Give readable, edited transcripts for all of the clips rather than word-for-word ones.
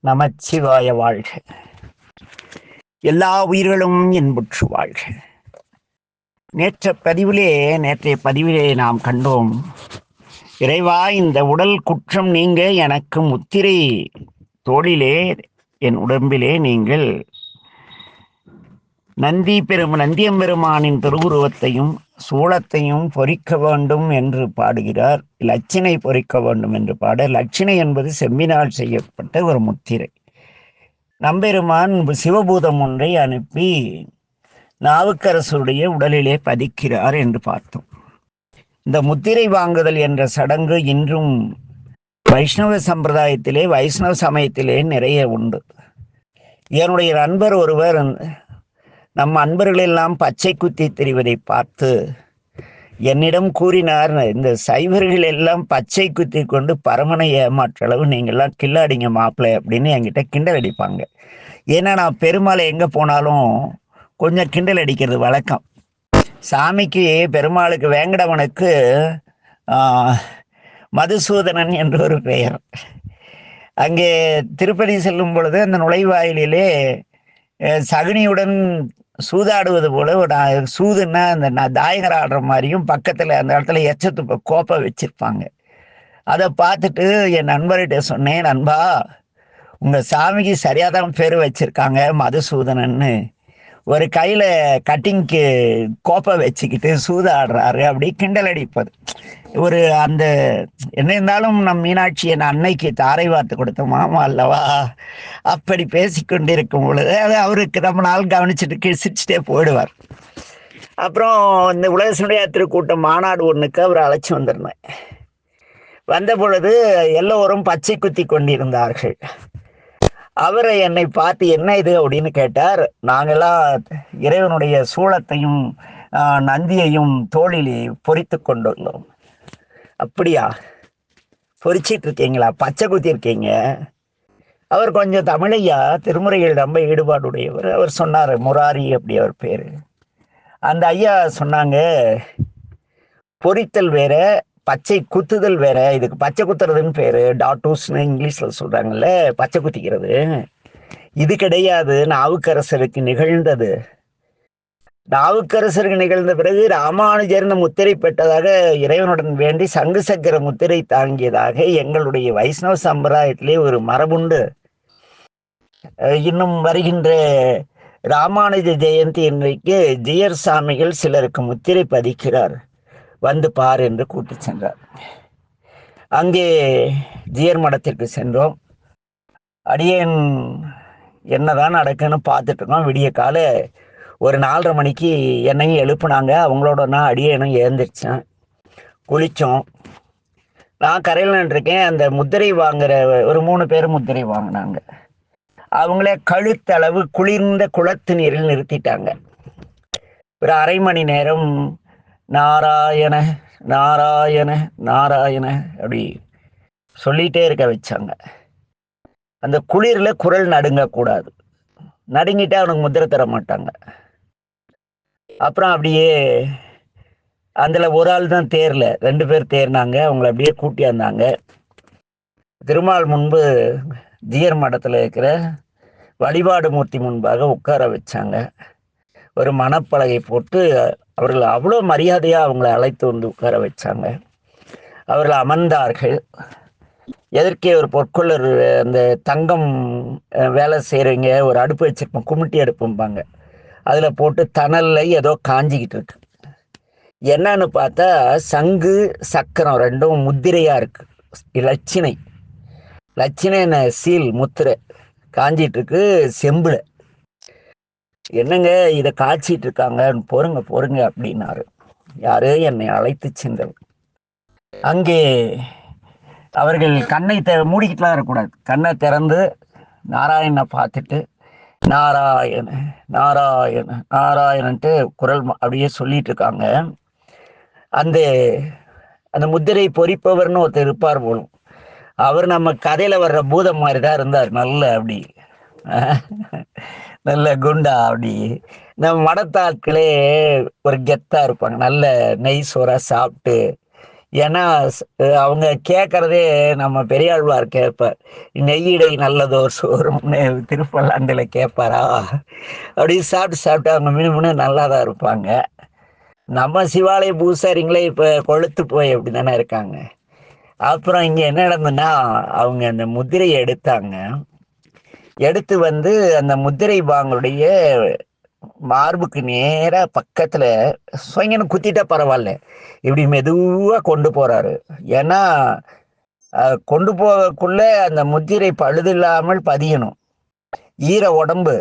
நமச்சிவாய வாழ்க. எல்லா உயிர்களும் இன்புற்று வாழ்க. நேற்றைய பதிவிலே நாம் கண்டோம், இறைவா, இந்த உடல் குற்றம் நீங்க எனக்கு முத்திரை தோளிலே என் உடம்பிலே நீங்கள் நந்தியம்பெருமானின் திருவுருவத்தையும் சூளத்தையும் பொறிக்க வேண்டும் என்று பாடுகிறார். லட்சினை பொறிக்க வேண்டும் என்று பாட. லட்சினை என்பது செம்பினால் செய்யப்பட்ட ஒரு முத்திரை. நம்பெருமான் சிவபூதம் ஒன்றை அனுப்பி நாவுக்கரசுடைய உடலிலே பதிக்கிறார் என்று பார்த்தோம். இந்த முத்திரை வாங்குதல் என்ற சடங்கு இன்றும் வைஷ்ணவ சம்பிரதாயத்திலே, வைஷ்ணவ சமயத்திலே நிறைய உண்டு. என்னுடைய நண்பர் ஒருவர் நம் அன்பர்களெல்லாம் பச்சை குத்தி திரிவதை பார்த்து என்னிடம் கூறினார், இந்த சைவர்கள் எல்லாம் பச்சை குத்தி கொண்டு பரமனை ஏமாற்றளவு நீங்கள்லாம் கில்லாடிங்க மாப்பிள்ளை அப்படின்னு என்கிட்ட கிண்டல் அடிப்பாங்க. ஏன்னா நான் பெருமாளை எங்கே போனாலும் கொஞ்சம் கிண்டல் அடிக்கிறது வழக்கம். சாமிக்கு, பெருமாளுக்கு, வேங்கடவனுக்கு மதுசூதனன் என்ற ஒரு பெயர். அங்கே திருப்பதி செல்லும் பொழுது அந்த நுழைவாயிலே சகுனியுடன் சூதாடுவது போல ஒரு சூதுன்னா அந்த தாயகர் ஆடுற மாதிரியும் பக்கத்தில் அந்த இடத்துல எச்சத்து கோப்பை வச்சிருப்பாங்க. அதை பார்த்துட்டு என் நண்பர்கிட்ட சொன்னேன், நண்பா, உங்கள் சாமிக்கு சரியாதான் பேர் வச்சிருக்காங்க மதுசூதனன்னு. ஒரு கையில் கட்டிங்க்கு கோப்பை வச்சுக்கிட்டு சூதாடுறாரு அப்படி கிண்டல் அடிப்பது. ஒரு அந்த என்ன இருந்தாலும் நம் மீனாட்சி என் அன்னைக்கு தாரை வார்த்து கொடுத்த மாமா அல்லவா, அப்படி பேசிக்கொண்டிருக்கும் பொழுது அது அவருக்கு ரொம்ப நாள் கவனிச்சுட்டு சிரிச்சுட்டே போயிடுவார். அப்புறம் இந்த உலக சுண்டையாத்திரை கூட்டம் மாநாடு ஒன்றுக்கு அவர் அழைச்சி வந்திருந்தேன். வந்த பொழுது எல்லோரும் பச்சை குத்தி கொண்டிருந்தார்கள். அவரை என்னை பார்த்து என்ன இது அப்படின்னு கேட்டார். நாங்கெல்லாம் இறைவனுடைய சூளத்தையும் நந்தியையும் தோளிலே பொறித்து கொண்டுள்ளோம். அப்படியா, பொறிச்சிட்டு இருக்கீங்களா, பச்சை குத்தி இருக்கீங்க? அவர் கொஞ்சம் தமிழையா, திருமுறைகள் ரொம்ப ஈடுபாடுடையவர். அவர் சொன்னார், முராரி அப்படி அவர் பேரு. அந்த ஐயா சொன்னாங்க, பொறித்தல் வேற, பச்சை குத்துதல் வேற. இதுக்கு பச்சை குத்துறதுன்னு பேரு, டாட்டூஸ்னு இங்கிலீஷ்ல சொல்றாங்கல்ல, பச்சை குத்திக்கிறது. இது கிடையாது, நாவுக்கரசருக்கு நிகழ்ந்தது. நாவுக்கரசருக்கு நிகழ்ந்த பிறகு ராமானுஜர் முத்திரை பெற்றதாக இறைவனுடன் வேண்டி சங்கு சக்கர முத்திரை தாங்கியதாக எங்களுடைய வைஷ்ணவ சம்பிரதாயத்திலே ஒரு மரபுண்டு. இன்னும் வருகின்ற ராமானுஜ ஜெயந்தி இன்றைக்கு ஜியர் சாமிகள் சிலருக்கு முத்திரை பதிக்கிறார், வந்து பார் என்று கூட்டி சென்றார். அங்கே ஜியர் மடத்திற்கு சென்றோம். அடியேன் என்னதான் நடக்குன்னு பார்த்துட்டு இருக்கோம். விடிய கால ஒரு 4:30 மணிக்கு என்னையும் எழுப்புனாங்க. அவங்களோட நான் அடியேனும் எழுந்திரிச்சேன். குளித்தோம். நான் கரையில் நின்றுருக்கேன். அந்த முத்திரை வாங்குற ஒரு 3 பேர் முத்திரை வாங்கினாங்க. அவங்களே கழுத்தளவு குளிர்ந்த குளத்து நீரில் நிறுத்திட்டாங்க. ஒரு அரை மணி நேரம் நாராயண நாராயண நாராயண அப்படி சொல்லிகிட்டே இருக்க வச்சாங்க. அந்த குளிரில் குரல் நடுங்கக்கூடாது. நடுங்கிட்டே அவனுக்கு முத்திரை தர மாட்டாங்க. அப்புறம் அப்படியே அதில் ஒரு ஆள் தான் தேரல, 2 பேர் தேர்னாங்க. அவங்கள அப்படியே கூட்டியாந்தாங்க. திருமால் முன்பு ஜியர் மடத்தில் இருக்கிற வழிபாடு மூர்த்தி முன்பாக உட்கார வச்சாங்க. ஒரு மணப்பலகை போட்டு அவர்கள் அவ்வளோ மரியாதையாக அவங்கள அழைத்து வந்து உட்கார வச்சாங்க. அவர்கள் அமர்ந்தார்கள். எதற்கே ஒரு பொற்கொள்ளர், அந்த தங்கம் வேலை செய்கிறவங்க ஒரு அடுப்பு வச்சிருப்போம், குமிட்டி அடுப்பும்பாங்க, அதில் போட்டு தணல்ல ஏதோ காஞ்சிக்கிட்டு இருக்கு. என்னன்னு பார்த்தா சங்கு சக்கரம் ரெண்டும் முத்திரையாக இருக்கு. லட்சினை சீல் முத்திரை காஞ்சிட்டு இருக்கு செம்புல. என்னங்க இதை காய்ச்சிட்டு இருக்காங்க, பொறுங்க அப்படின்னாரு. யாரு? என்னை அழைத்து சென்றவர். அங்கே அவர்கள் கண்ணை மூடிக்கிட்டுலாம் இருக்கக்கூடாது. கண்ணை திறந்து நாராயணனை பார்த்துட்டு நாராயண நாராயண நாராயணன்ட்டு குரல் அப்படியே சொல்லிட்டு இருக்காங்க. அந்த அந்த முத்திரை பொறிப்பவர்னு ஒருத்தர் இருப்பார் போலும். அவர் நம்ம கதையில வர்ற பூதம் மாதிரி தான் இருந்தார். நல்ல அப்படி நல்ல குண்டா அப்படி. நம்ம மடத்தாட்களே ஒரு கெத்தா இருப்பாங்க. நல்ல நெய் சோறா சாப்பிட்டு ஏன்னா அவங்க கேட்கறதே நம்ம பெரியாழ்வார் கேட்பார், நெய்யிடை நல்லதோர் சோறும்னு திருப்பல்லாண்டுல கேட்பாரா. அப்படி சாப்பிட்டு சாப்பிட்டு அவங்க மினு நல்லா தான் இருப்பாங்க. நம்ம சிவாலய பூசாரிங்களே இப்ப கொழுத்து போய் அப்படித்தானே இருக்காங்க. அப்புறம் இங்க என்ன நடந்ததுன்னா, அவங்க அந்த முத்திரையை எடுத்தாங்க. எடுத்து வந்து அந்த முத்திரை பாங்களுடைய மார்புக்கு நேரா பக்கத்துல சொங்கன்னு குத்திட்டா பரவாயில்ல, இப்படி மெதுவா கொண்டு போறாரு. ஏன்னா கொண்டு போகக்குள்ள அந்த முத்திரை பழுதில்லாமல் பதியணும். ஈர உடம்பு,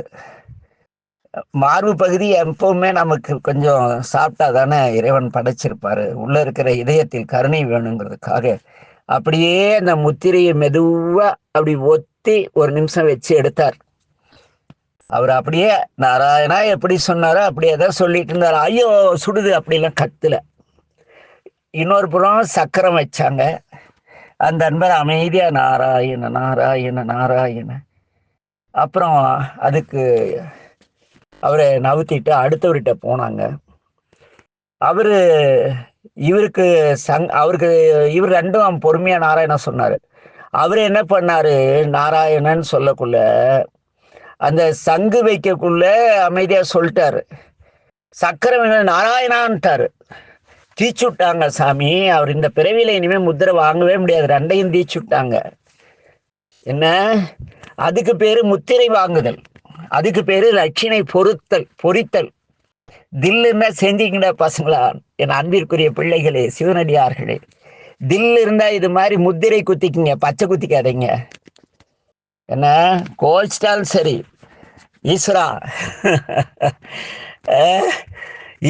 மார்பு பகுதி எப்பவுமே நமக்கு கொஞ்சம் சாப்பிட்டா தானே இறைவன் படைச்சிருப்பாரு. உள்ள இருக்கிற இதயத்தில் கருணை வேணுங்கிறதுக்காக அப்படியே அந்த முத்திரையை மெதுவா அப்படி ஒத்தி ஒரு நிமிஷம் வச்சு எடுத்தார். அவர் அப்படியே நாராயணா எப்படி சொன்னாரோ அப்படியே தான் சொல்லிட்டு இருந்தார். ஐயோ சுடுது அப்படிலாம் கத்துல. இன்னொரு புறம் சக்கரம் வச்சாங்க. அந்த அன்பர் அமைதியா நாராயண நாராயண நாராயண. அப்புறம் அதுக்கு அவரை நவுத்திட்டு அடுத்தவர்கிட்ட போனாங்க. அவரு இவருக்கு அவருக்கு இவர் ரெண்டும் பொறுமையா நாராயண சொன்னாரு. அவரு என்ன பண்ணாரு, நாராயணன் சொல்லக்குள்ள அந்த சங்கு வைக்கக்குள்ள அமைதியா சொல்லிட்டாரு. சக்கரம் நாராயணான்ட்டாரு. தீச்சு விட்டாங்க சாமி. அவர் இந்த பிறவியில இனிமே முத்திரை வாங்கவே முடியாது. ரெண்டையும் தீச்சு விட்டாங்க. என்ன அதுக்கு பேரு முத்திரை வாங்குதல், அதுக்கு பேரு லட்சினை பொறித்தல். தில்லுன்னா செஞ்சீங்கடா பசங்களா, என் அன்பிற்குரிய பிள்ளைகளே, சிவனடியார்களே. தில் இருந்தா இது மாதிரி முத்திரை குத்திக்குங்க, பச்சை குத்திக்காதீங்க. என்ன கோச்சிட்டாலும் சரி, ஈஸ்வரா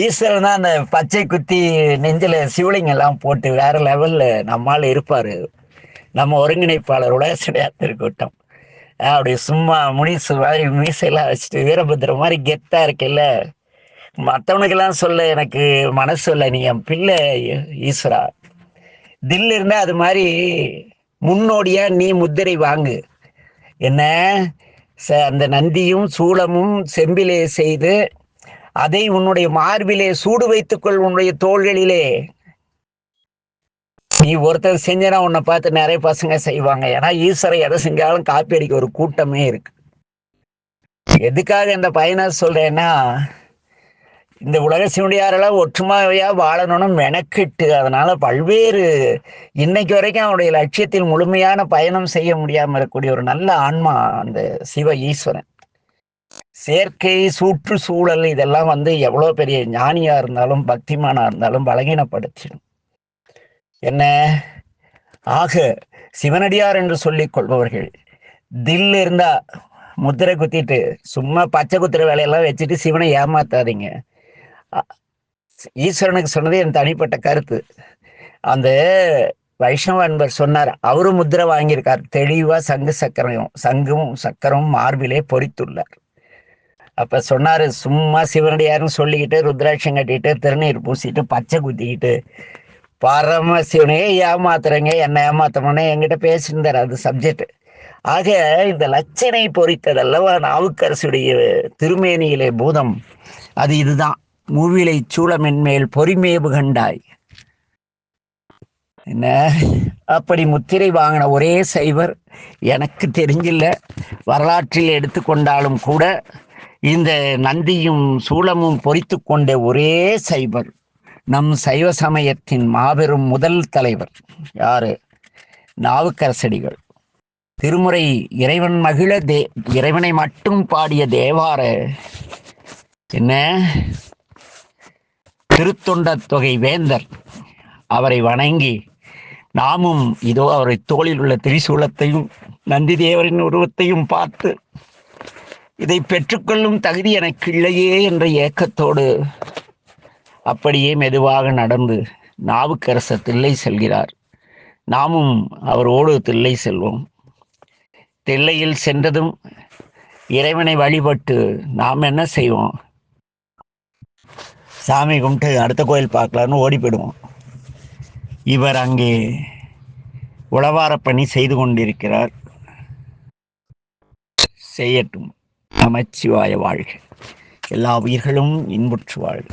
ஈஸ்வரன் தான் அந்த பச்சை குத்தி நெஞ்சில சிவலிங்கம் எல்லாம் போட்டு வேற லெவல்ல நம்மால் இருப்பாரு. நம்ம ஒருங்கிணைப்பாளர் உலகசடையாத்திரு கூட்டம் அப்படி சும்மா முனிசு மாதிரி மீசையெல்லாம் வச்சுட்டு வீரபத்திர மாதிரி கெத்தா இருக்குல்ல. மற்றவனுக்கெல்லாம் சொல்ல எனக்கு மனசு இல்லை, நீ என் பிள்ளை ஈஸ்வரா. தில் இருந்தா அது மாதிரி முன்னோடியா நீ முத்திரை வாங்கு. என்ன அந்த நந்தியும் சூளமும் செம்பிலே செய்து அதை உன்னுடைய மார்பிலே சூடு வைத்துக்கொள், உன்னுடைய தோள்களிலே. நீ ஒருத்தர் செஞ்சனா உன்னை பார்த்து நிறைய பசங்க செய்வாங்க. ஏன்னா ஈஸ்வரை எதை செஞ்சாலும் காப்பி அடிக்க ஒரு கூட்டமே இருக்கு. எதுக்காக இந்த பயனை சொல்றேன்னா, இந்த உலக சிவனடியாரெல்லாம் ஒற்றுமையா வாழணும்னு மெனக்கிட்டு, அதனால பல்வேறு இன்னைக்கு வரைக்கும் அவனுடைய லட்சியத்தில் முழுமையான பயணம் செய்ய முடியாம இருக்கக்கூடிய ஒரு நல்ல ஆன்மா அந்த சிவ ஈஸ்வரன். செயற்கை சுற்றுச்சூழல் இதெல்லாம் வந்து எவ்வளவு பெரிய ஞானியா இருந்தாலும் பக்திமானா இருந்தாலும் பலகீனப்படுத்திடும். என்ன ஆக சிவனடியார் என்று சொல்லிக் கொள்பவர்கள் தில் இருந்தா முத்திரை குத்திட்டு சும்மா பச்சை குத்துற வேலையெல்லாம் வச்சுட்டு சிவனை ஏமாத்தாதீங்க. ஈஸ்வரனுக்கு சொன்னது என் தனிப்பட்ட கருத்து. அந்த வைஷ்ணவ அன்பர் சொன்னார், அவரும் முத்திரை வாங்கியிருக்கார். தெளிவா சங்கும் சக்கரமும் மார்பிலே பொறித்துள்ளார். அப்ப சொன்னாரு, சும்மா சிவனடியாருன்னு சொல்லிக்கிட்டு ருத்ராட்சம் கட்டிட்டு திருநீர் பூசிட்டு பச்சை குத்திக்கிட்டு பரம சிவனையே ஏமாத்துறங்க, என்ன ஏமாத்தணும்னு என்கிட்ட பேசியிருந்தார். அது சப்ஜெக்ட். ஆக இந்த லட்சணை பொறித்ததல்லவா நாவுக்கரசுடைய திருமேனியிலே பூதம், அது இதுதான். மூவிலை சூளமென் மேல் பொறிமேபு கண்டாய். என்ன அப்படி முத்திரை வாங்கின ஒரே சைவர் எனக்கு தெரிஞ்சில்ல. வரலாற்றில் எடுத்துக்கொண்டாலும் கூட இந்த நந்தியும் சூளமும் பொறித்து கொண்ட ஒரே சைவர் நம் சைவ சமயத்தின் மாபெரும் முதல் தலைவர் யாரு? நாவுக்கரசடிகள். திருமுறை இறைவன் மகிழ இறைவனை மட்டும் பாடிய தேவார என்ன திருத்தொண்ட தொகை வேந்தர். அவரை வணங்கி நாமும் இதோ அவரை தோளில் உள்ள திரிசூலத்தையும் நந்தி தேவரின் உருவத்தையும் பார்த்து இதை பெற்றுக்கொள்ளும் தகுதி எனக்கு இல்லையே என்ற ஏக்கத்தோடு அப்படியே மெதுவாக நடந்து நாவுக்கரசர் தில்லை செல்கிறார். நாமும் அவரோடு தில்லை செல்வோம். தில்லையில் சென்றதும் இறைவனை வழிபட்டு நாம் என்ன செய்வோம்? சாமி கும்பிட்டு அடுத்த கோயில் பார்க்கலான்னு ஓடி போயிடுவோம். இவர் அங்கே உளவார பணி செய்து கொண்டிருக்கிறார். செய்யட்டும். நமச்சிவாய வாழ்க. எல்லா உயிர்களும் இன்புற்று வாழ்க.